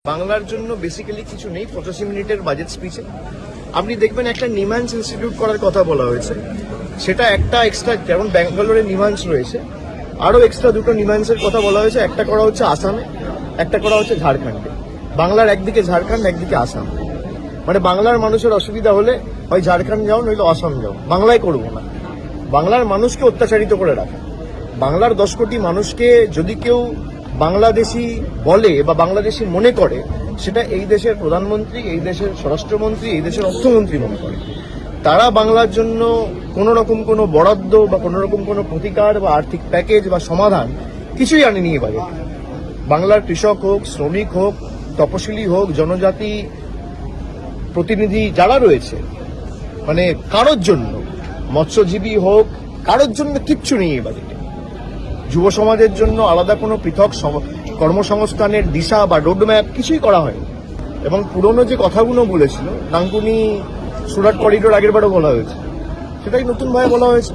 বাংলার জন্য বেসিক্যালি কিছু নেই 85 মিনিটের বাজেট স্পিচে। আপনি দেখবেন একটা নিমান্স ইনস্টিটিউট করার কথা বলা হয়েছে, সেটা একটা এক্সট্রা, যেমন ব্যাঙ্গালোরে নিমান্স রয়েছে, আরও এক্সট্রা দুটো নিমান্সের কথা বলা হয়েছে। একটা করা হচ্ছে আসামে, একটা করা হচ্ছে ঝাড়খণ্ডে। বাংলার একদিকে ঝাড়খণ্ড, একদিকে আসাম। মানে বাংলার মানুষের অসুবিধা হলে হয় ঝাড়খণ্ড যাও, নইলে আসাম যাও, বাংলায় করবো না। বাংলার মানুষকে অত্যাচারিত করে রাখা, বাংলার 10 কোটি মানুষকে যদি কেউ বাংলাদেশি বলে বা বাংলাদেশি মনে করে, সেটা এই দেশের প্রধানমন্ত্রী, এই দেশের স্বরাষ্ট্রমন্ত্রী, এই দেশের অর্থমন্ত্রী মনে করে। তারা বাংলার জন্য কোনো রকম কোনো বরাদ্দ বা কোনো রকম কোনো প্রতিকার বা আর্থিক প্যাকেজ বা সমাধান কিছুই আনেনি এবারে। বাংলার কৃষক হোক, শ্রমিক হোক, তপশিলি হোক, জনজাতি প্রতিনিধি যারা রয়েছে, মানে কারোর জন্য, মৎস্যজীবী হোক, কারোর জন্য কিচ্ছু নেই এবারে। যুব সমাজের জন্য আলাদা কোনো পৃথক কর্মসংস্থানের দিশা বা রোডম্যাপ কিছুই করা হয়নি। এবং পুরনো যে কথাগুলো বলেছিল, ডানকুনি সুরাট করিডোর আগের বারও বলা হয়েছে, সেটাই নতুনভাবে বলা হয়েছে।